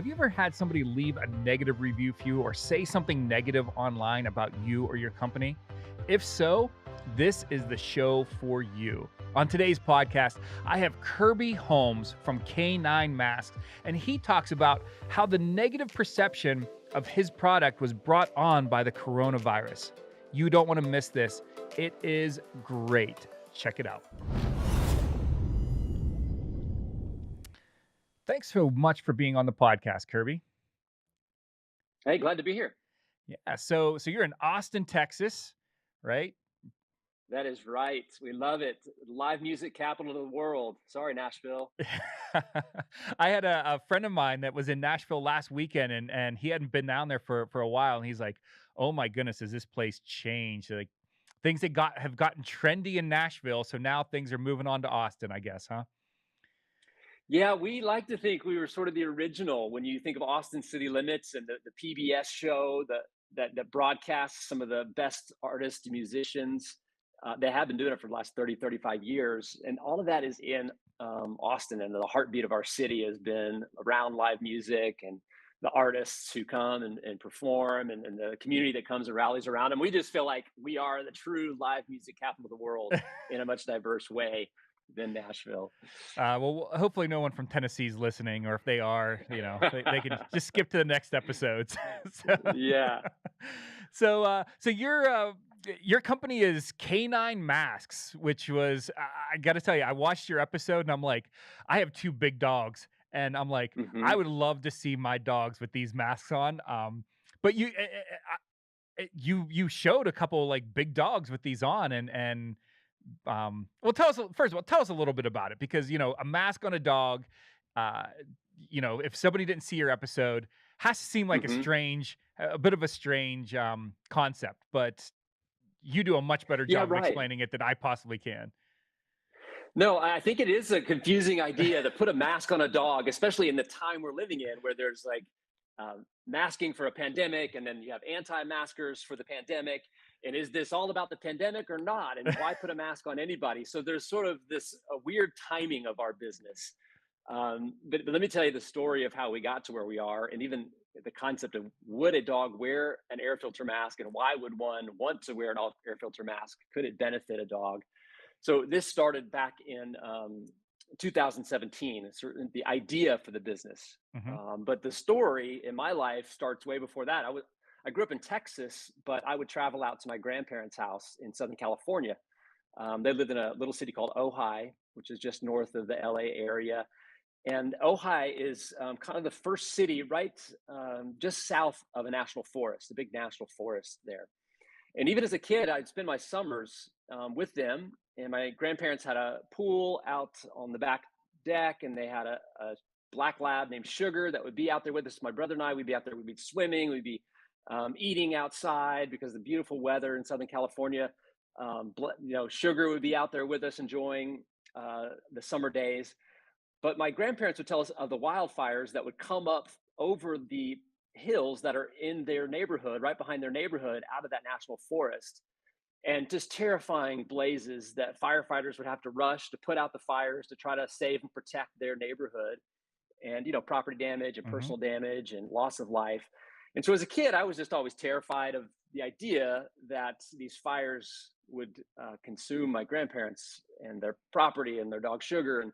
Have you ever had somebody leave a negative review for you or say something negative online about you or your company? If so, this is the show for you. On today's podcast, I have Kirby Holmes from Canine Masks, and he talks about how the negative perception of his product was brought on by the coronavirus. You don't want to miss this. It is great. Check it out. Thanks so much for being on the podcast, Kirby. Hey, glad to be here. Yeah, so you're in Austin, Texas, right? That is right. We love it. Live music capital of the world. Sorry, Nashville. I had a friend of mine that was in Nashville last weekend, and he hadn't been down there for a while, and he's like, "Oh my goodness, has this place changed? Like things that have gotten trendy in Nashville, so now things are moving on to Austin, I guess, huh?" Yeah, we like to think we were sort of the original when you think of Austin City Limits and the PBS show that broadcasts some of the best artists and musicians. They have been doing it for the last 30, 35 years. And all of that is in Austin. And the heartbeat of our city has been around live music and the artists who come and perform and the community that comes and rallies around them. We just feel like we are the true live music capital of the world in a much diverse way than Nashville. Well, hopefully no one from Tennessee is listening, or if they are, they can just skip to the next episodes. so, Yeah. so your company is Canine Masks, which was I got to tell you, I watched your episode and I'm like, I have two big dogs, and I'm like, I Hmm. would love to see my dogs with these masks on. But you showed a couple like big dogs with these on, and well, first of all, tell us a little bit about it, because a mask on a dog, uh, if somebody didn't see your episode, has to seem like Hmm. a bit of a strange concept, but you do a much better Yeah, job of right. explaining it than I possibly can. No, I think it is a confusing idea to put a mask on a dog, especially in the time we're living in, where there's like masking for a pandemic, and then you have anti-maskers for the pandemic. And is this all about the pandemic or not? And why put a mask on anybody? So there's sort of this a weird timing of our business. But let me tell you the story of how we got to where we are, and even the concept of would a dog wear an air filter mask, and why would one want to wear an air filter mask? Could it benefit a dog? So this started back in 2017, the idea for the business. Hmm. But the story in my life starts way before that. I grew up in Texas, but I would travel out to my grandparents' house in Southern California. They lived in a little city called Ojai, which is just north of the LA area. And Ojai is kind of the first city right just south of a national forest, a big national forest there. And even as a kid, I'd spend my summers with them. And my grandparents had a pool out on the back deck, and they had a black lab named Sugar that would be out there with us. My brother and I, we'd be out there, we'd be swimming, we'd be eating outside because of the beautiful weather in Southern California. Sugar would be out there with us enjoying the summer days. But my grandparents would tell us of the wildfires that would come up over the hills that are in their neighborhood, right behind their neighborhood, out of that national forest. And just terrifying blazes that firefighters would have to rush to put out the fires to try to save and protect their neighborhood. And, property damage and Hmm. personal damage and loss of life. And so as a kid, I was just always terrified of the idea that these fires would consume my grandparents and their property and their dog Sugar. And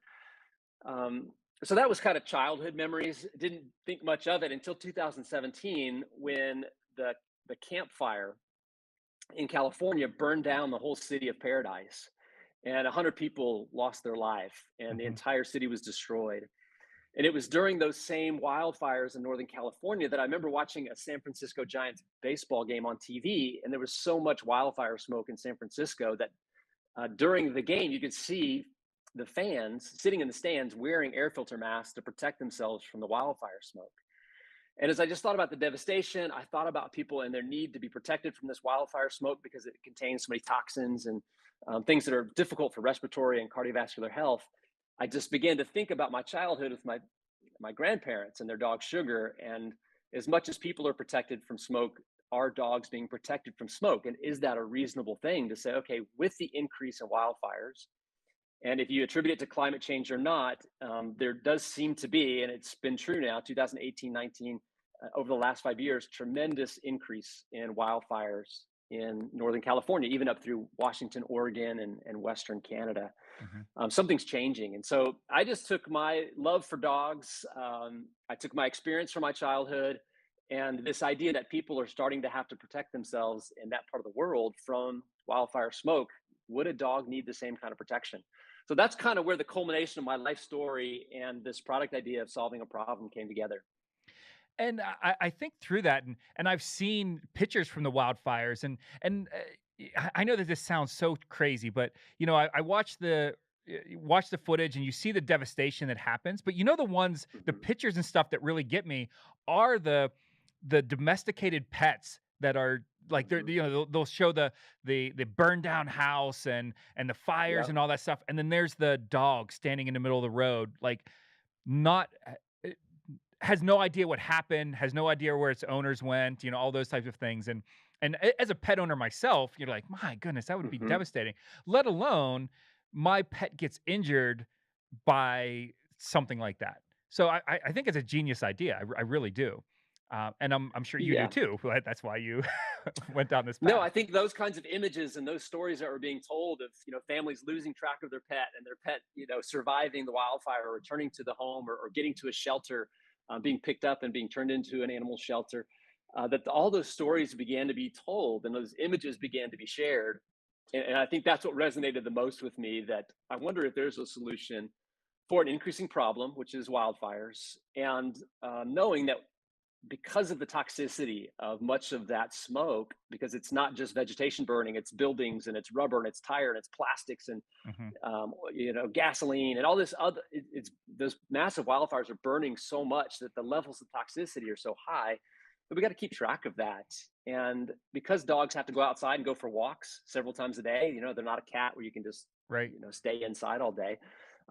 um, so that was kind of childhood memories. Didn't think much of it until 2017, when the the campfire in California burned down the whole city of Paradise, and 100 people lost their life, and the Hmm. entire city was destroyed. And it was during those same wildfires in Northern California that I remember watching a San Francisco Giants baseball game on TV, and there was so much wildfire smoke in San Francisco that during the game, you could see the fans sitting in the stands wearing air filter masks to protect themselves from the wildfire smoke. And as I just thought about the devastation, I thought about people and their need to be protected from this wildfire smoke because it contains so many toxins and things that are difficult for respiratory and cardiovascular health. I just began to think about my childhood with my grandparents and their dog Sugar, and as much as people are protected from smoke, are dogs being protected from smoke? And is that a reasonable thing to say, okay, with the increase in wildfires, And if you attribute it to climate change or not, there does seem to be, and it's been true now, 2018, 19, over the last 5 years, tremendous increase in wildfires in Northern California, even up through Washington, Oregon, and Western Canada. Mhm. Something's changing. And so I just took my love for dogs, I took my experience from my childhood, and this idea that people are starting to have to protect themselves in that part of the world from wildfire smoke. Would a dog need the same kind of protection? So that's kind of where the culmination of my life story and this product idea of solving a problem came together. And I think through that, and I've seen pictures from the wildfires, and I know that this sounds so crazy, but I watch the footage, and you see the devastation that happens. But the Mhm. pictures and stuff that really get me are the domesticated pets that are like Mhm. they'll show the burned down house and the fires Yep. and all that stuff, and then there's the dog standing in the middle of the road, like not has no idea what happened, has no idea where its owners went, all those types of things. As a pet owner myself, you're like, my goodness, that would be Mhm. devastating. Let alone my pet gets injured by something like that. So I think it's a genius idea. I really do. And I'm sure you do Yeah. too. Right? That's why you went down this No, path. I think those kinds of images and those stories that were being told of, families losing track of their pet and their pet, surviving the wildfire or returning to the home or getting to a shelter, being picked up and being turned into an animal shelter, that all those stories began to be told and those images began to be shared. And I think that's what resonated the most with me, that I wonder if there's a solution for an increasing problem, which is wildfires, and knowing that because of the toxicity of much of that smoke, because it's not just vegetation burning, it's buildings and it's rubber and it's tire and it's plastics and Hmm. gasoline and all this other. It's those massive wildfires are burning so much that the levels of toxicity are so high that we got to keep track of that. And because dogs have to go outside and go for walks several times a day, they're not a cat where you can just Right. stay inside all day.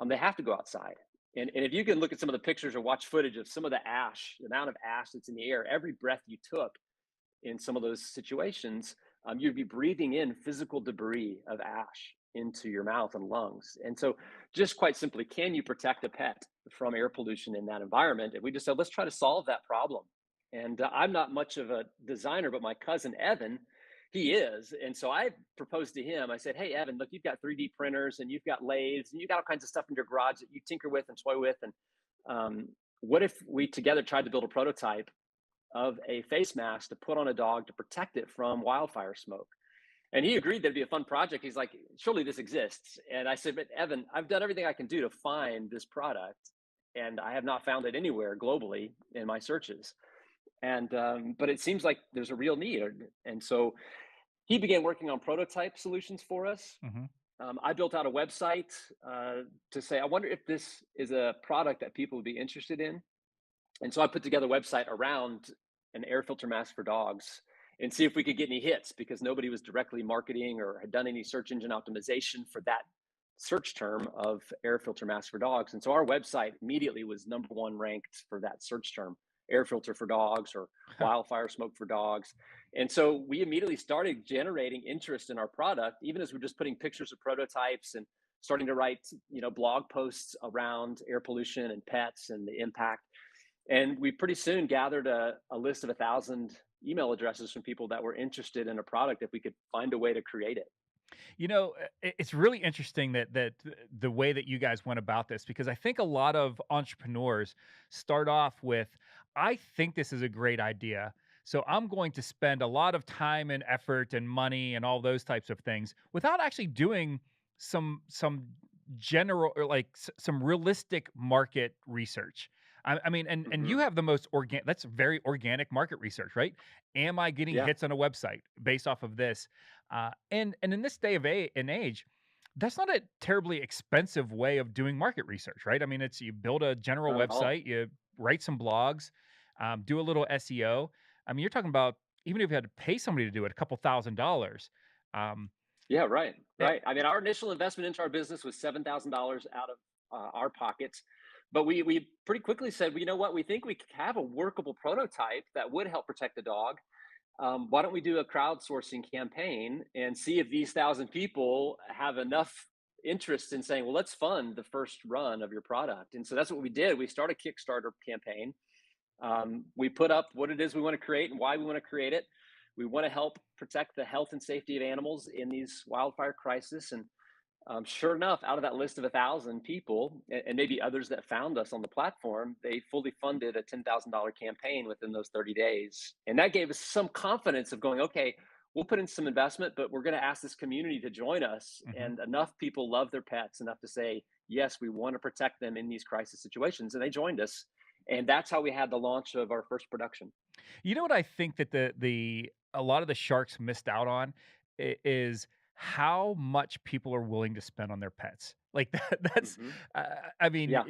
They have to go outside. And if you can look at some of the pictures or watch footage of some of the ash, the amount of ash that's in the air, every breath you took in some of those situations, you'd be breathing in physical debris of ash into your mouth and lungs. And so, just quite simply, can you protect a pet from air pollution in that environment? And we just said, let's try to solve that problem. And I'm not much of a designer, but my cousin Evan, he is. And so I proposed to him, I said, hey, Evan, look, you've got 3D printers and you've got lathes and you've got all kinds of stuff in your garage that you tinker with and toy with. And um, what if we together tried to build a prototype of a face mask to put on a dog to protect it from wildfire smoke? And he agreed that'd be a fun project. He's like, surely this exists. And I said, but Evan, I've done everything I can do to find this product, and I have not found it anywhere globally in my searches. And but it seems like there's a real need. And so he began working on prototype solutions for us. Hmm. I built out a website to say, I wonder if this is a product that people would be interested in. And so I put together a website around an air filter mask for dogs and see if we could get any hits, because nobody was directly marketing or had done any search engine optimization for that search term of air filter mask for dogs. And so our website immediately was number one ranked for that search term, air filter for dogs or wildfire smoke for dogs. And so we immediately started generating interest in our product, even as we're just putting pictures of prototypes and starting to write, blog posts around air pollution and pets and the impact. And we pretty soon gathered a list of 1,000 email addresses from people that were interested in a product if we could find a way to create it. It's really interesting that the way that you guys went about this, because I think a lot of entrepreneurs start off with, I think this is a great idea, so I'm going to spend a lot of time and effort and money and all those types of things without actually doing some general or like some realistic market research. I mean, and Hmm. you have the most organic. That's very organic market research, right? Am I getting Yeah. hits on a website based off of this? And in this day of and age, that's not a terribly expensive way of doing market research, right? I mean, it's you build a general Not at all. website, you write some blogs, do a little SEO. I mean, you're talking about, even if you had to pay somebody to do it, a couple $1,000s. Um, Yeah, right, eh, right. I mean, our initial investment into our business was $7,000 out of our pockets, but we pretty quickly said, well, you know what? We think we have a workable prototype that would help protect the dog. Why don't we do a crowdsourcing campaign and see if these 1,000 people have enough interest in saying, well, let's fund the first run of your product. And so that's what we did. We started a Kickstarter campaign. We put up what it is we want to create and why we want to create it. We want to help protect the health and safety of animals in these wildfire crisis. And sure enough, out of that list of 1,000 people, and maybe others that found us on the platform, they fully funded a $10,000 campaign within those 30 days. And that gave us some confidence of going, okay, we'll put in some investment, but we're going to ask this community to join us. Mhm. And enough people love their pets enough to say, yes, we want to protect them in these crisis situations. And they joined us. And that's how we had the launch of our first production. You know what I think that the a lot of the sharks missed out on is how much people are willing to spend on their pets. Like that's, Hmm. uh, I mean, Yeah.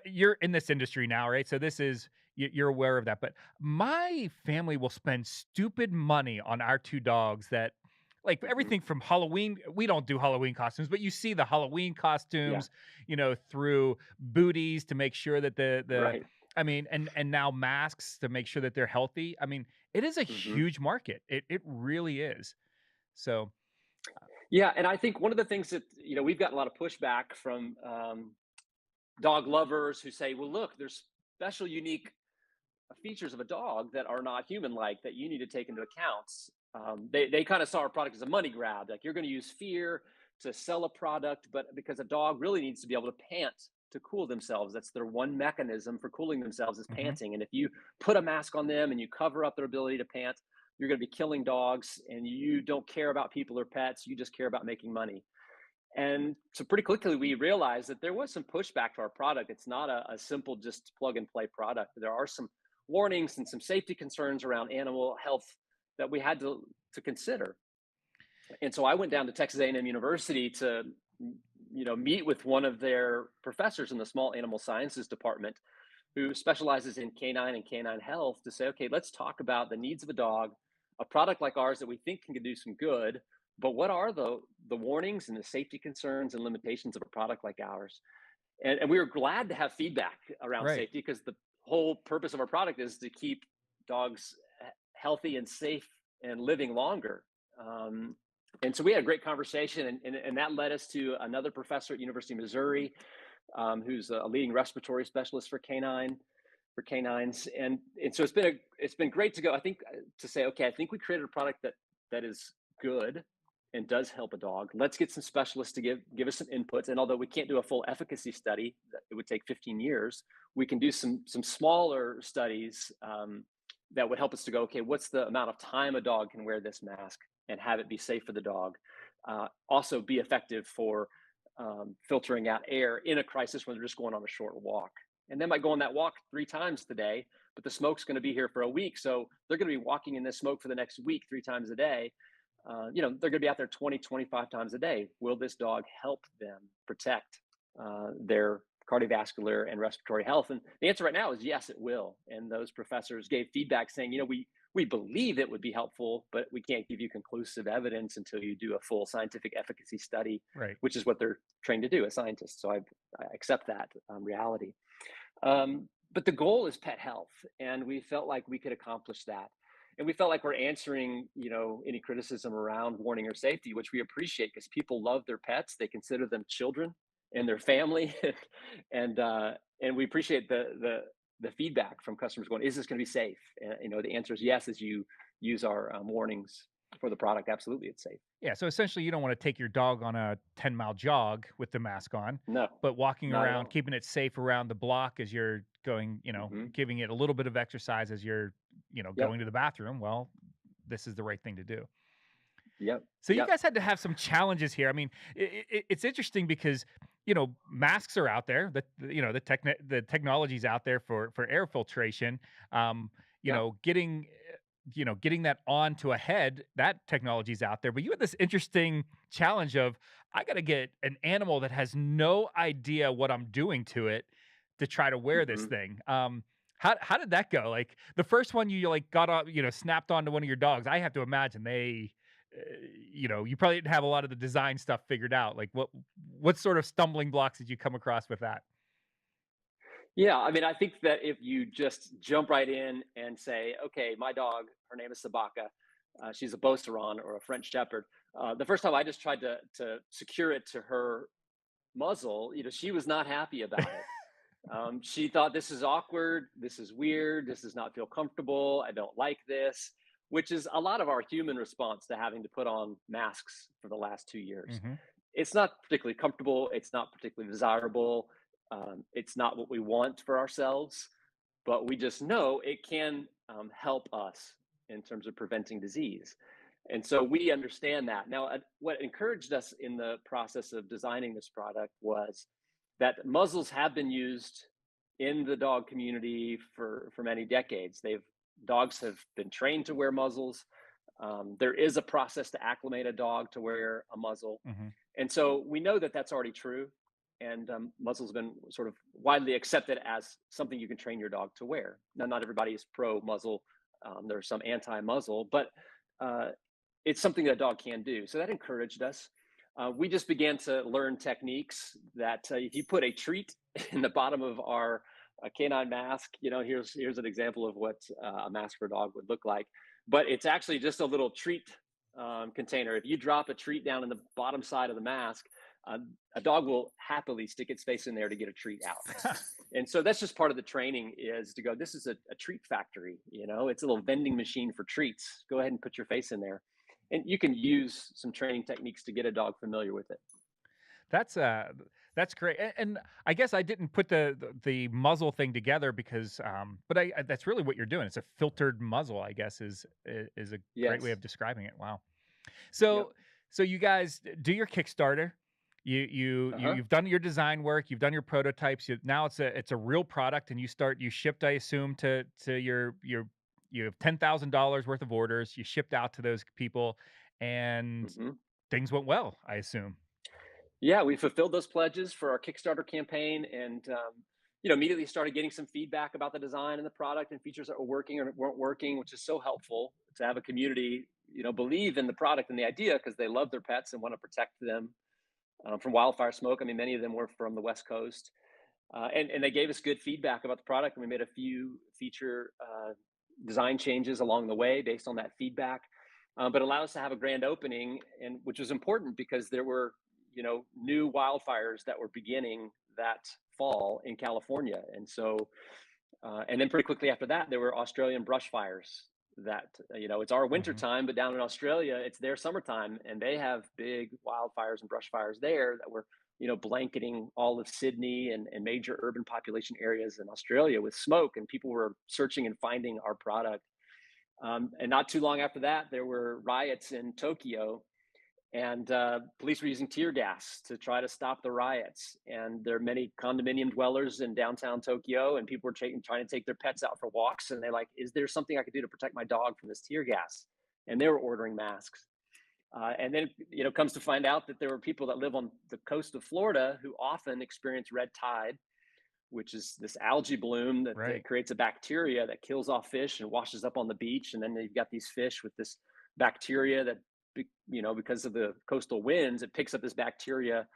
you're in this industry now, right? So this is you're aware of that. But my family will spend stupid money on our two dogs that. Like Hmm. everything from Halloween, we don't do Halloween costumes, but you see the Halloween Yeah. costumes, through booties to make sure that the Right. I mean, and now masks to make sure that they're healthy. I mean, it is a Hmm. huge market. It really is. So, Yeah. And I think one of the things that, we've gotten a lot of pushback from dog lovers who say, well, look, there's special, unique features of a dog that are not human like that you need to take into account. They kind of saw our product as a money grab. Like you're going to use fear to sell a product, but because a dog really needs to be able to pant to cool themselves. That's their one mechanism for cooling themselves is mhm. panting. And if you put a mask on them and you cover up their ability to pant, you're going to be killing dogs and you don't care about people or pets. You just care about making money. And so pretty quickly we realized that there was some pushback to our product. It's not a simple just plug and play product. There are some warnings and some safety concerns around animal health that we had to consider. And so I went down to Texas A&M University to meet with one of their professors in the small animal sciences department who specializes in canine and canine health to say, okay, let's talk about the needs of a dog, a product like ours that we think can do some good, but what are the warnings and the safety concerns and limitations of a product like ours? And we were glad to have feedback around Right. safety because the whole purpose of our product is to keep dogs healthy and safe and living longer. And so we had a great conversation, and that led us to another professor at University of Missouri, who's a leading respiratory specialist for canines, and so it's been great to go. I think to say, okay, I think we created a product that is good and does help a dog. Let's get some specialists to give us some inputs. And although we can't do a full efficacy study, it would take 15 years. We can do some smaller studies that would help us to go, okay, what's the amount of time a dog can wear this mask and have it be safe for the dog? Also, be effective for filtering out air in a crisis when they're just going on a short walk. And they might go on that walk 3 times today, but the smoke's going to be here for a week. So they're going to be walking in this smoke for the next week, 3 times a day. They're going to be out there 20, 25 times a day. Will this dog help them protect their cardiovascular and respiratory health? And the answer right now is yes, it will. And those professors gave feedback saying, we believe it would be helpful, but we can't give you conclusive evidence until you do a full scientific efficacy study, Right. which is what they're trained to do as scientists. So I accept that reality. But the goal is pet health, and we felt like we could accomplish that. And we felt like we're answering, any criticism around warning or safety, which we appreciate because people love their pets. They consider them children and their family, and we appreciate the feedback from customers going, "Is this going to be safe?" And the answer is yes. As you use our warnings for the product, absolutely, it's safe. Yeah. So essentially, you don't want to take your dog on a 10-mile jog with the mask on, No, but walking not at around, all. keeping it safe around the block as you're going, Hmm. giving it a little bit of exercise as you're, Yep. going to the bathroom. Well, this is the right thing to do. Yep. So you Yep. guys had to have some challenges here. I mean, it's interesting because masks are out there. The technology's out there for air filtration. Um, Yep. getting that onto a head, that technology's out there. But you had this interesting challenge of I got to get an animal that has no idea what I'm doing to it to try to wear this Hmm. thing. How did that go? Like the first one you like got on, snapped onto one of your dogs. I have to imagine you probably didn't have a lot of the design stuff figured out. Like what sort of stumbling blocks did you come across with that? Yeah, I mean, I think that if you just jump right in and say, "Okay, my dog, her name is Sabaka. She's a Beauceron or a French Shepherd." The first time I just tried to secure it to her muzzle, she was not happy about it. She thought this is awkward, this is weird, this does not feel comfortable, I don't like this, which is a lot of our human response to having to put on masks for the last 2 years. Hmm. It's not particularly comfortable, it's not particularly desirable, it's not what we want for ourselves, but we just know it can help us in terms of preventing disease. And so we understand that. Now, what encouraged us in the process of designing this product was that muzzles have been used in the dog community for many decades. Dogs have been trained to wear muzzles. There is a process to acclimate a dog to wear a muzzle, Hmm. and so we know that that's already true. And muzzles have been sort of widely accepted as something you can train your dog to wear. Now, not everybody is pro muzzle. There's some anti muzzle, but uh, it's something that a dog can do. So that encouraged us. We just began to learn techniques that if you put a treat in the bottom of our canine mask, here's an example of what a mask for a dog would look like. But it's actually just a little treat container. If you drop a treat down in the bottom side of the mask, uh, a dog will happily stick its face in there to get a treat out. And so that's just part of the training, is to go, this is a treat factory, it's a little vending machine for treats. Go ahead and put your face in there. And you can use some training techniques to get a dog familiar with it. That's that's great. And I guess I didn't put the muzzle thing together because but that's really what you're doing. It's a filtered muzzle, I guess is a great way Yes. of describing it. Wow. Yep. So you guys do your Kickstarter. Uh-huh. You've done your design work, you've done your prototypes. Now it's a real product, and you shipped, I assume, to your you have $10,000 worth of orders. You shipped out to those people, and Hmm. things went well, I assume. Yeah, we fulfilled those pledges for our Kickstarter campaign, and immediately started getting some feedback about the design and the product and features that were working or weren't working, which is so helpful to have a community, believe in the product and the idea, because they love their pets and want to protect them from wildfire smoke. I mean, many of them were from the West Coast, and they gave us good feedback about the product, and we made a few feature design changes along the way based on that feedback. But allowed us to have a grand opening, and which was important because there were new wildfires that were beginning that fall in California, and so and then pretty quickly after that there were Australian brush fires that it's our winter Mhm. time, but down in Australia it's their summertime, and they have big wildfires and brush fires there that were blanketing all of Sydney and major urban population areas in Australia with smoke, and people were searching and finding our product. And not too long after that, there were riots in Tokyo, and police were using tear gas to try to stop the riots. And there are many condominium dwellers in downtown Tokyo, and people were trying to take their pets out for walks. And they're like, "Is there something I could do to protect my dog from this tear gas?" And they were ordering masks. And then, comes to find out that there were people that live on the coast of Florida who often experience red tide, which is this algae bloom that Right. creates a bacteria that kills off fish and washes up on the beach. And then you've got these fish with this bacteria that, because of the coastal winds, it picks up this bacteria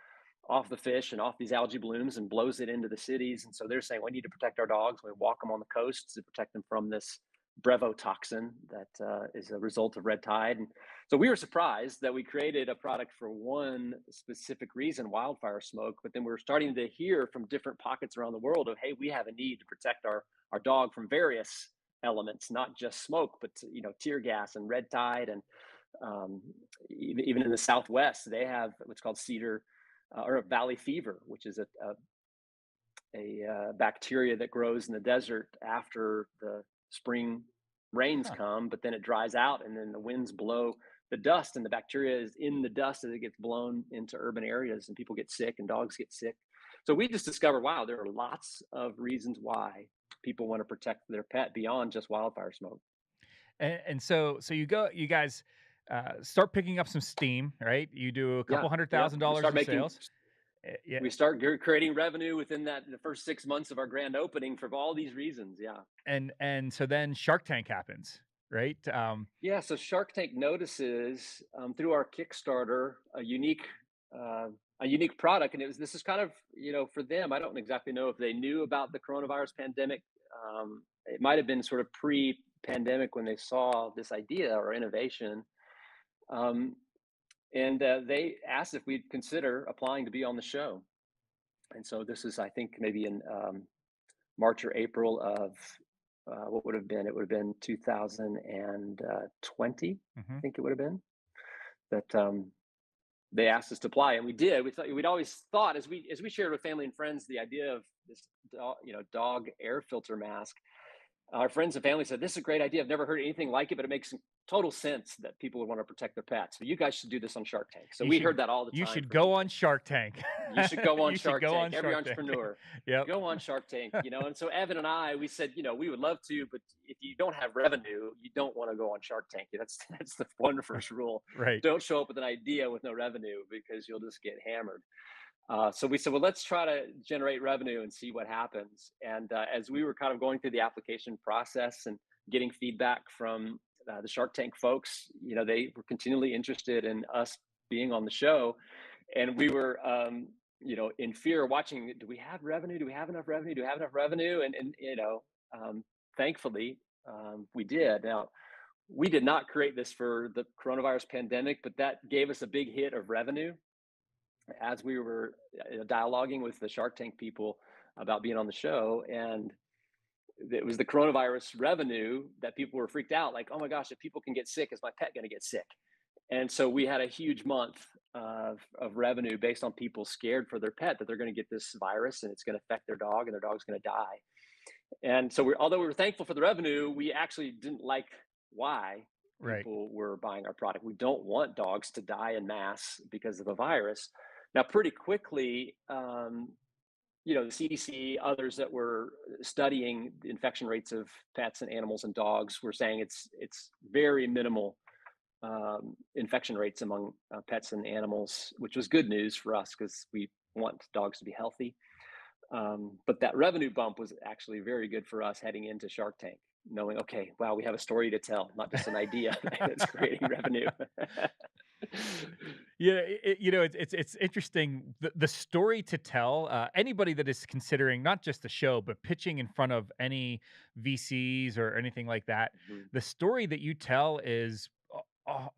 off the fish and off these algae blooms and blows it into the cities. And so they're saying, we need to protect our dogs. We walk them on the coast to protect them from this brevetoxin that is a result of red tide. And so we were surprised that we created a product for one specific reason, wildfire smoke, but then we were starting to hear from different pockets around the world of, hey, we have a need to protect our dog from various elements, not just smoke, but tear gas and red tide. And um, even in the Southwest, they have what's called cedar or valley fever, which is a bacteria that grows in the desert after the spring rains Huh. come, but then it dries out, and then the winds blow the dust, and the bacteria is in the dust as it gets blown into urban areas, and people get sick and dogs get sick. So we just discovered, wow, there are lots of reasons why people want to protect their pet beyond just wildfire smoke. And so you guys start picking up some steam, right? You do a Yeah, couple hundred yeah. thousand dollars in sales. Yeah. We start creating revenue within the first 6 months of our grand opening for all these reasons. Yeah. And so then Shark Tank happens, right? Yeah, so Shark Tank notices through our Kickstarter uh, a unique product, and this is kind of for them. I don't exactly know if they knew about the coronavirus pandemic. It might have been sort of pre-pandemic when they saw this idea or innovation, um, and they asked if we'd consider applying to be on the show. And so this is, I think, maybe in March or April of what would have been, it would have been 2020, I Hmm. think it would have been, that they asked us to apply, and we did. We thought, we'd always thought, as we shared with family and friends, the idea of this dog air filter mask. Our friends and family said, "This is a great idea. I've never heard anything like it, but it makes total sense that people would want to protect their pets. But you guys should do this on Shark Tank." So You we should heard that all the you time should from go on people. Shark Tank. You should go on You should Shark go Tank. on Every Shark Tank. entrepreneur, Yep. go on Shark Tank. And so Evan and I, we said, we would love to, but if you don't have revenue, you don't want to go on Shark Tank. That's the one first rule. Right. Don't show up with an idea with no revenue, because you'll just get hammered. So we said, well, let's try to generate revenue and see what happens. And as we were kind of going through the application process and getting feedback from the Shark Tank folks, they were continually interested in us being on the show. And we were, in fear, watching, do we have revenue? Do we have enough revenue? Do we have enough revenue? Thankfully, we did. Now, we did not create this for the coronavirus pandemic, but that gave us a big hit of revenue as we were dialoguing with the Shark Tank people about being on the show. And it was the coronavirus revenue that people were freaked out, like, oh my gosh, if people can get sick, is my pet going to get sick? And so we had a huge month of revenue based on people scared for their pet, that they're going to get this virus and it's going to affect their dog and their dog's going to die. And so although we were thankful for the revenue, we actually didn't like why Right. people were buying our product. We don't want dogs to die in mass because of a virus. Now, pretty quickly, the CDC, others that were studying the infection rates of pets and animals and dogs, were saying it's very minimal infection rates among pets and animals, which was good news for us because we want dogs to be healthy. But that revenue bump was actually very good for us heading into Shark Tank, knowing, okay, wow, we have a story to tell, not just an idea that's creating revenue. Yeah, it's interesting, the story to tell. Anybody that is considering not just the show but pitching in front of any VCs or anything like that, Mhm. the story that you tell is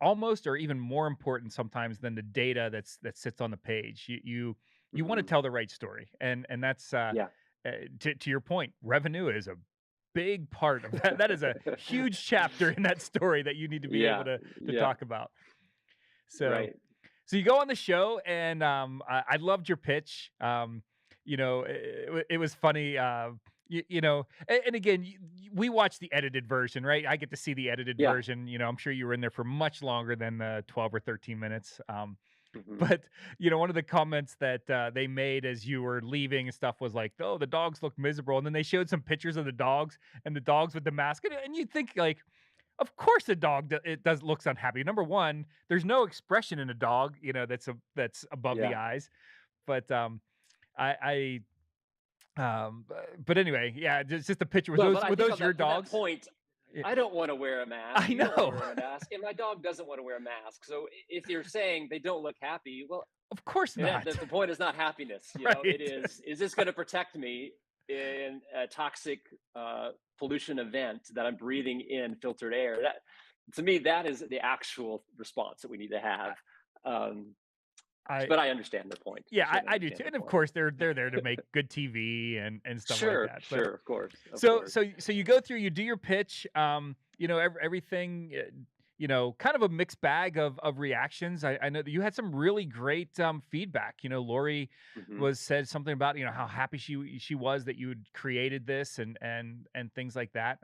almost or even more important sometimes than the data that sits on the page. You want to Mhm. tell the right story, and that's Yeah. to your point. Revenue is a big part of that. That is a huge chapter in that story that you need to be able Yeah. to Yeah. talk about. So Right. so you go on the show, and I loved your pitch. It was funny. And again, we watched the edited version, right? I get to see the edited Yeah. version. I'm sure you were in there for much longer than the 12 or 13 minutes. Mhm. But one of the comments that they made as you were leaving and stuff was like, "Oh, the dogs look miserable," and then they showed some pictures of the dogs and the dogs with the mask, and you think like, of course, a dog it does looks unhappy. Number one, there's no expression in a dog, that's above the Yeah. eyes. But but anyway, yeah, just a picture. Well, but I Were think those on your that to that dogs? point, Yeah, I don't want to wear a mask. I You don't want to know. wear a mask, and my dog doesn't want to wear a mask. So if you're saying they don't look happy, well, Of course and not. the point is not happiness. It Right. is this going to protect me in a toxic pollution event that I'm breathing in filtered air? That, to me, that is the actual response that we need to have. Um, I but I understand their point. I Yeah, certainly I do understand too. their And of point. course they're there to make good TV and stuff like Sure, that. But sure, of course, of so course. so so you go through, you do your pitch, everything, kind of a mixed bag of reactions. I know that you had some really great feedback. Lori Hmm. was said something about, how happy she was that you had created this and things like that.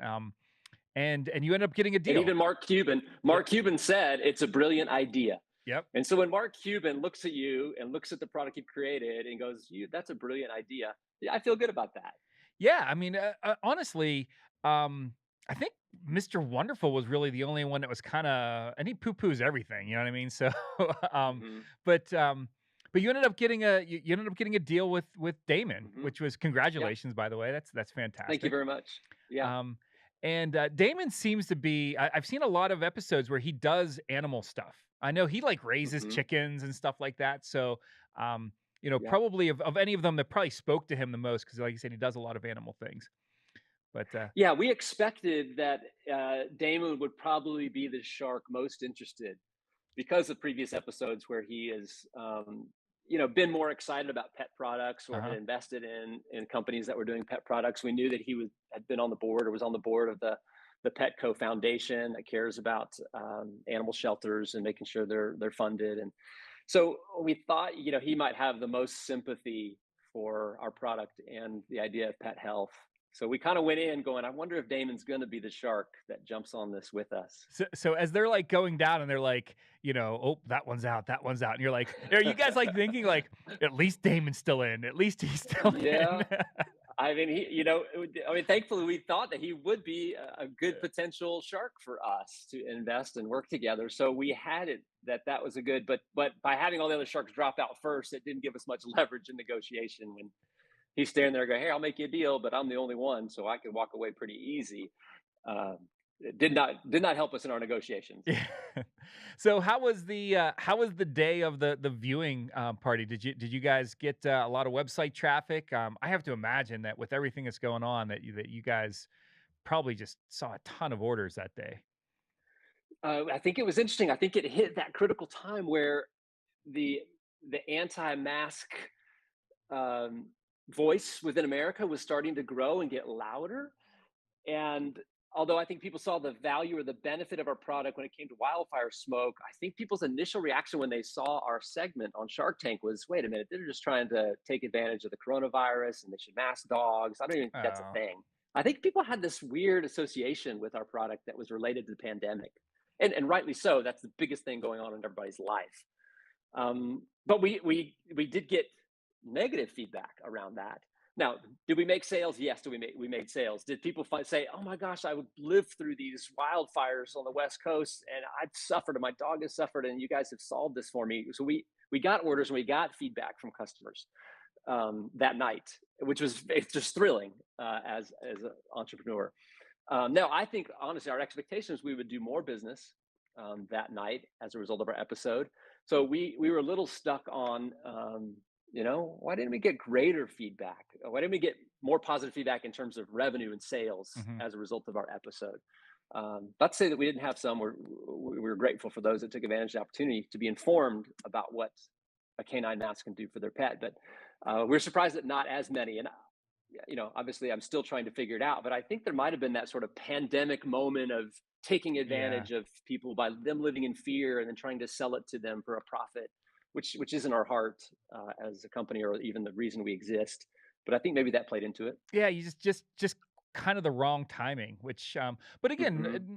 And you ended up getting a And deal. even Yeah. Mark Cuban said it's a brilliant idea. Yep. And so when Mark Cuban looks at you and looks at the product you've created and goes, "You, that's a brilliant idea," yeah, I feel good about that. Yeah, I mean, honestly, um, I think Mr. Wonderful was really the only one that was kinda, and he poo-poos everything, you know what I mean? So, um, Hmm. but, um, but you ended up getting a deal with Damon, Hmm. which was Yeah. congratulations, by the way. That's Thank you fantastic. very much. Yeah. Um, and Damon seems to be, I've seen a lot of episodes where he does animal stuff. I know he like raises Hmm. chickens and stuff like that. So, um, Yeah. probably of any of them that probably spoke to him the most, because like you said, he does a lot of animal things. But Yeah. We expected that Damon would probably be the shark most interested because of previous episodes where he is been more excited about pet products or had Uh-huh. invested in companies that were doing pet products. We knew that had been on the board or was on the board of the Petco Foundation that cares about animal shelters and making sure they're funded. And so we thought, he might have the most sympathy for our product and the idea of pet health. So we kind of went in going, I wonder if Damon's going to be the shark that jumps on this with us. So as they're like going down and they're like, oh, that one's out. And you're like, are you guys like thinking like, at least Damon's still in, at least he's still in? Yeah. I mean, thankfully we thought that he would be a good potential shark for us to invest and work together. So we had it that was a good, but by having all the other sharks drop out first, it didn't give us much leverage in negotiation when he's standing there going, "Hey, I'll make you a deal, but I'm the only one, so I can walk away pretty easy." Um, it did not help us in our negotiations. Yeah. So how was the day of the viewing party? Did you guys get a lot of website traffic? I have to imagine that with everything that's going on, that you guys probably just saw a ton of orders that day. I think it was interesting. I think it hit that critical time where the the anti-mask um, voice within America was starting to grow and get louder. And although I think people saw the value or the benefit of our product when it came to wildfire smoke, I think people's initial reaction when they saw our segment on Shark Tank was, wait a minute, they're just trying to take advantage of the coronavirus and they should mask dogs. I don't even think that's a Oh, thing. I think people had this weird association with our product that was related to the pandemic. And rightly so. That's the biggest thing going on in everybody's life. But we did get negative feedback around that. Now, did we make sales? Yes. Did we made sales? Did people say, "Oh my gosh, I would live through these wildfires on the West Coast, and I've suffered, and my dog has suffered, and you guys have solved this for me"? So we got orders and we got feedback from customers that night, which was it's just thrilling as an entrepreneur. Now, I think honestly, our expectations we would do more business that night as a result of our episode. So we were a little stuck on, why didn't we get greater feedback? Why didn't we get more positive feedback in terms of revenue and sales mhm. as a result of our episode? Not to say that we didn't have some. We're grateful for those that took advantage of the opportunity to be informed about what a canine mask can do for their pet, but we're surprised that not as many. And obviously I'm still trying to figure it out, but I think there might have been that sort of pandemic moment of taking Yeah. advantage of people by them living in fear and then trying to sell it to them for a profit, which isn't our heart as a company or even the reason we exist. But I think maybe that played into it. Yeah, you just kind of the wrong timing, which but again, Hmm.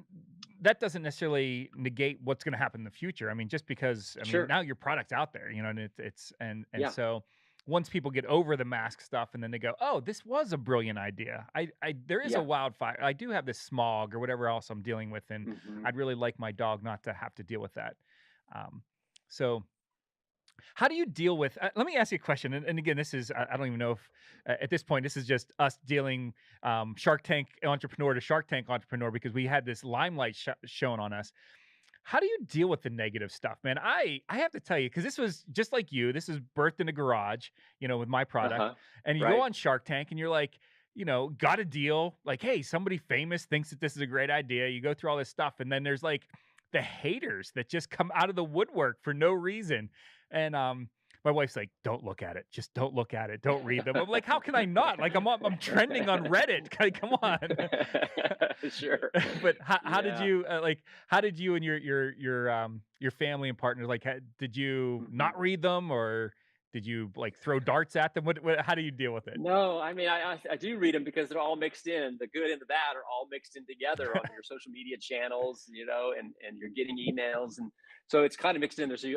that doesn't necessarily negate what's going to happen in the future. I mean, just because I mean, Sure. now your product's out there, and it's and Yeah. so once people get over the mask stuff and then they go, "Oh, this was a brilliant idea. I there is a Yeah. wildfire. I do have this smog or whatever else I'm dealing with and Hmm. I'd really like my dog not to have to deal with that." Um so how do you deal with let me ask you a question, and again, this is I don't even know if at this point this is just us dealing Shark Tank entrepreneur to Shark Tank entrepreneur because we had this limelight shown on us. How do you deal with the negative stuff, man? I have to tell you because this was just like you. This is birthed in a garage, with my product, Uh-huh. and you go Right. on Shark Tank and you're like, got a deal. Like, hey, somebody famous thinks that this is a great idea. You go through all this stuff, and then there's like the haters that just come out of the woodwork for no reason. And my wife's like, "Don't look at it. Just don't look at it. Don't read them." I'm like, "How can I not? Like, I'm trending on Reddit. Like, come on." Sure. But how did Yeah. you how did you and your family and partners like did you Mhm. not read them or did you like throw darts at them? What how do you deal with it? No, I mean, I do read them because they're all mixed in. The good and the bad are all mixed in together on your social media channels, and you're getting emails, and so it's kind of mixed in there. So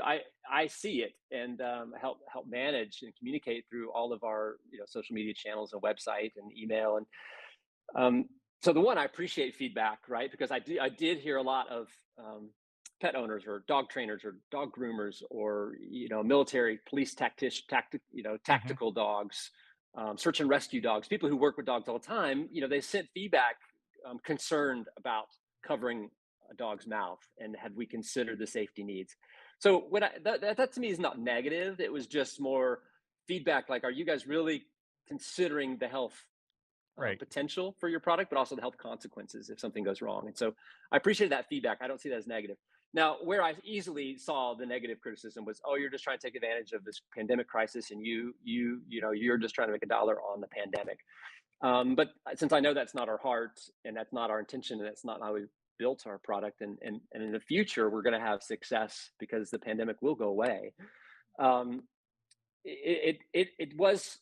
I see it and help manage and communicate through all of our social media channels and website and email, and um, so the one I appreciate feedback, right? Because I did hear a lot of pet owners or dog trainers or dog groomers or military police Hmm. tactical dogs, search and rescue dogs, people who work with dogs all the time. They sent feedback concerned about covering a dog's mouth and had we considered the safety needs. So that to me is not negative. It was just more feedback like, are you guys really considering the health Right. potential for your product, but also the health consequences if something goes wrong. And so I appreciate that feedback. I don't see that as negative. Now, where I easily saw the negative criticism was, "Oh, you're just trying to take advantage of this pandemic crisis, and you're just trying to make a dollar on the pandemic." But since I know that's not our heart, and that's not our intention, and that's not how we built our product, and in the future we're going to have success because the pandemic will go away. Um, it was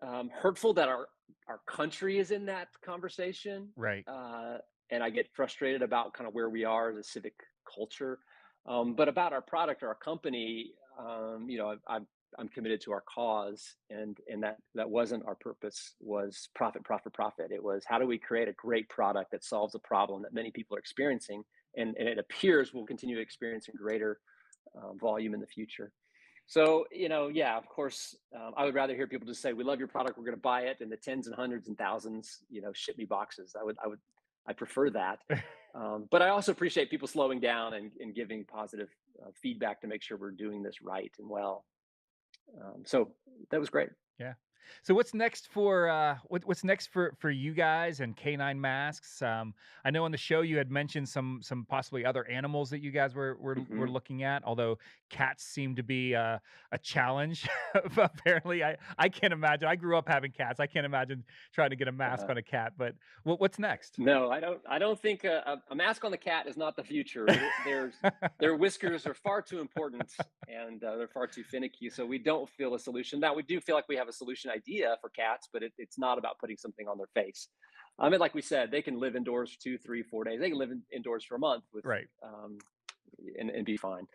hurtful that our country is in that conversation, Right. uh, and I get frustrated about kind of where we are as a civic culture. But about our product or our company, I'm committed to our cause, and that wasn't our purpose. Was profit, profit, profit. It was how do we create a great product that solves a problem that many people are experiencing, and it appears we'll continue to experience in greater volume in the future. So, yeah, of course, I would rather hear people just say, "We love your product. We're going to buy it," and the tens and hundreds and thousands, ship me boxes. I prefer that. But I also appreciate people slowing down and giving positive feedback to make sure we're doing this right and well. So that was great. Yeah. So what's next for what's next for you guys and canine masks? I know on the show you had mentioned some possibly other animals that you guys were Hmm. looking at. Although cats seem to be a challenge. Apparently, I can't imagine. I grew up having cats. I can't imagine trying to get a mask Uh, on a cat. But what's next? no, I don't. I don't think a mask on the cat is not the future. Their whiskers are far too important, and they're far too finicky. So we don't feel a solution. Now we do feel like we have a solution idea for cats, but it's not about putting something on their face. I mean, like we said, they can live indoors for 2, 3, 4 days. They can live indoors for a month with Right. um, and be fine.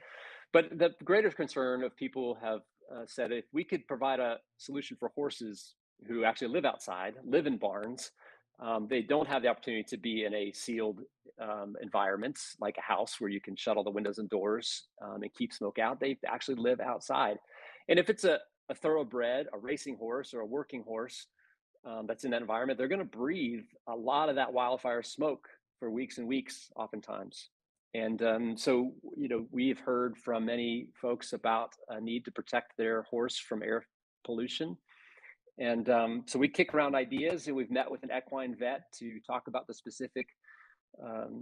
But the greater concern of people have said if we could provide a solution for horses who actually live outside, live in barns, they don't have the opportunity to be in a sealed environment like a house where you can shut all the windows and doors and keep smoke out. They actually live outside. And if it's a thoroughbred, a racing horse, or a working horse that's in that environment, they're going to breathe a lot of that wildfire smoke for weeks and weeks, oftentimes. And so, we've heard from many folks about a need to protect their horse from air pollution. And so we kick around ideas, and we've met with an equine vet to talk about the specific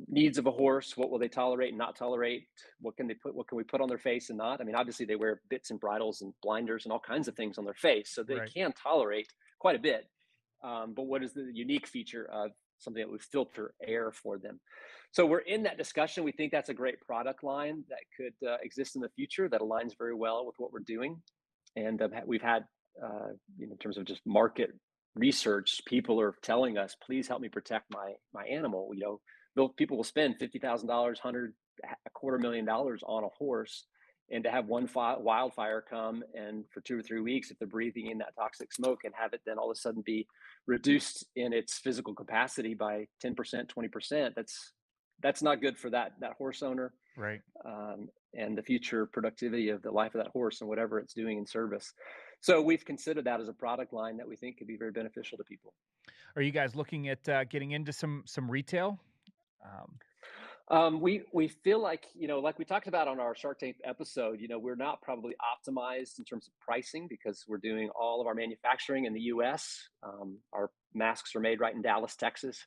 needs of a horse. What will they tolerate and not tolerate? What can they put? What can we put on their face and not? I mean, obviously they wear bits and bridles and blinders and all kinds of things on their face, so they Right. can tolerate quite a bit. But what is the unique feature of something that would filter air for them? So we're in that discussion. We think that's a great product line that could exist in the future that aligns very well with what we're doing. And we've had, in terms of just market research, people are telling us, "Please help me protect my animal." People will spend $50,000, a $250,000 on a horse, and to have one wildfire come and for 2 or 3 weeks, if they're breathing in that toxic smoke, and have it then all of a sudden be reduced in its physical capacity by 10%, 20%, that's not good for that horse owner, Right. um, and the future productivity of the life of that horse and whatever it's doing in service. So we've considered that as a product line that we think could be very beneficial to people. Are you guys looking at getting into some retail? Um, We feel like, like we talked about on our Shark Tank episode, we're not probably optimized in terms of pricing because we're doing all of our manufacturing in the U.S. Our masks are made right in Dallas, Texas,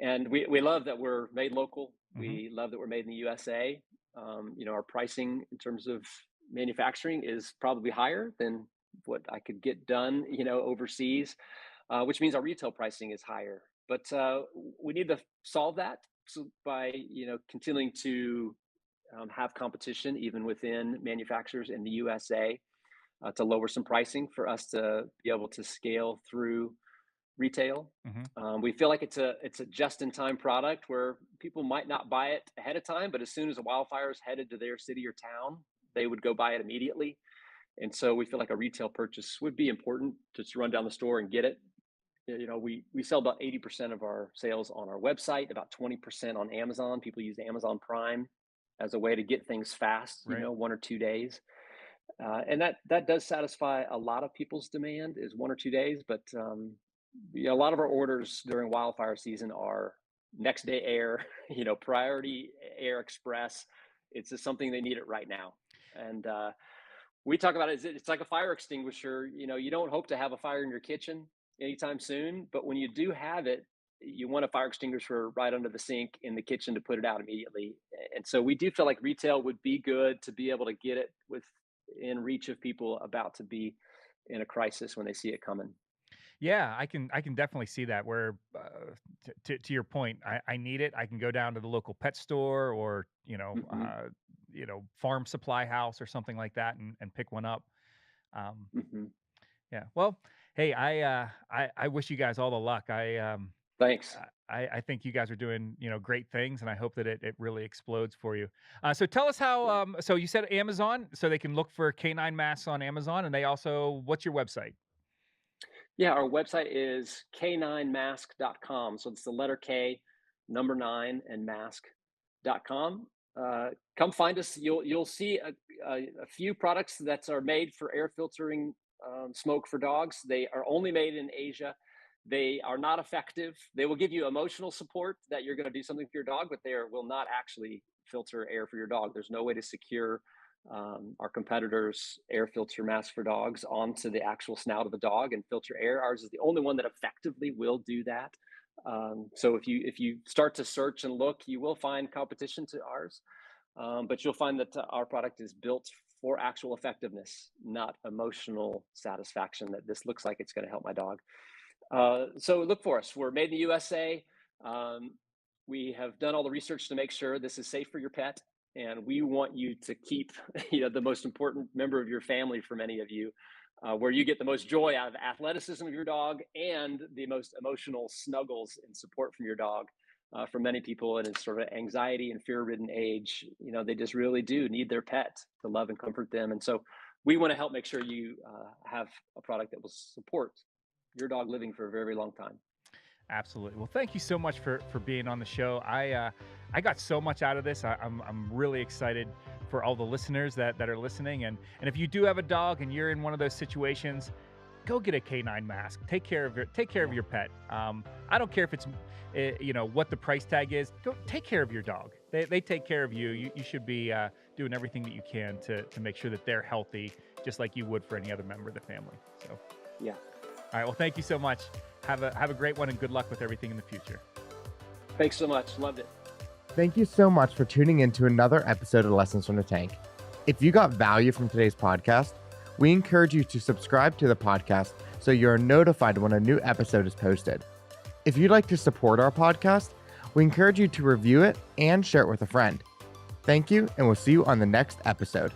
and we love that we're made local. mhm. We love that we're made in the USA. Our pricing in terms of manufacturing is probably higher than what I could get done, overseas, which means our retail pricing is higher. But we need to solve that, so by continuing to have competition even within manufacturers in the USA, to lower some pricing for us to be able to scale through retail. Mhm. We feel like it's a just in time product where people might not buy it ahead of time, but as soon as a wildfire is headed to their city or town, they would go buy it immediately. And so we feel like a retail purchase would be important to just run down the store and get it. We sell about 80% of our sales on our website, about 20% on Amazon. People use Amazon Prime as a way to get things fast, Right. 1 or 2 days. And that does satisfy a lot of people's demand, is 1 or 2 days. But a lot of our orders during wildfire season are next day air, priority air express. It's just something they need it right now. And we talk about it as it's like a fire extinguisher. You don't hope to have a fire in your kitchen anytime soon, but when you do have it, you want a fire extinguisher right under the sink in the kitchen to put it out immediately. And so we do feel like retail would be good to be able to get it within reach of people about to be in a crisis when they see it coming. Yeah, I can definitely see that where to your point, I need it. I can go down to the local pet store or, Hmm. farm supply house or something like that and pick one up. Um, Hmm. yeah. Well, hey, I wish you guys all the luck. Thanks. I think you guys are doing, great things, and I hope that it really explodes for you. So tell us how. Yeah. So you said Amazon, so they can look for canine masks on Amazon, and they also. What's your website? Yeah, our website is k9mask.com. So it's the letter K, number nine, and mask.com. Come find us. You'll see a few products that are made for air filtering smoke for dogs. They are only made in Asia. They are not effective. They will give you emotional support that you're going to do something for your dog, but will not actually filter air for your dog. There's no way to secure our competitors' air filter mask for dogs onto the actual snout of the dog and filter air. Ours is the only one that effectively will do that. So if you start to search and look, you will find competition to ours, but you'll find that our product is built for actual effectiveness, not emotional satisfaction. That this looks like it's going to help my dog. So look for us. We're made in the USA. Um, we have done all the research to make sure this is safe for your pet, and we want you to keep the most important member of your family for many of you, where you get the most joy out of the athleticism of your dog and the most emotional snuggles and support from your dog. For many people in its sort of anxiety and fear-ridden age, they just really do need their pet to love and comfort them, and so we want to help make sure you have a product that will support your dog living for a very, very long time. Absolutely. Well, thank you so much for being on the show. I got so much out of this. I'm really excited for all the listeners that are listening. And if you do have a dog and you're in one of those situations, go get a canine mask. Take care of your pet. I don't care if it's what the price tag is. Go take care of your dog. They take care of you. You should be doing everything that you can to make sure that they're healthy, just like you would for any other member of the family. So. Yeah. All right. Well, thank you so much. Have a great one and good luck with everything in the future. Thanks so much. Loved it. Thank you so much for tuning in to another episode of Lessons from the Tank. If you got value from today's podcast, we encourage you to subscribe to the podcast so you're notified when a new episode is posted. If you'd like to support our podcast, we encourage you to review it and share it with a friend. Thank you, and we'll see you on the next episode.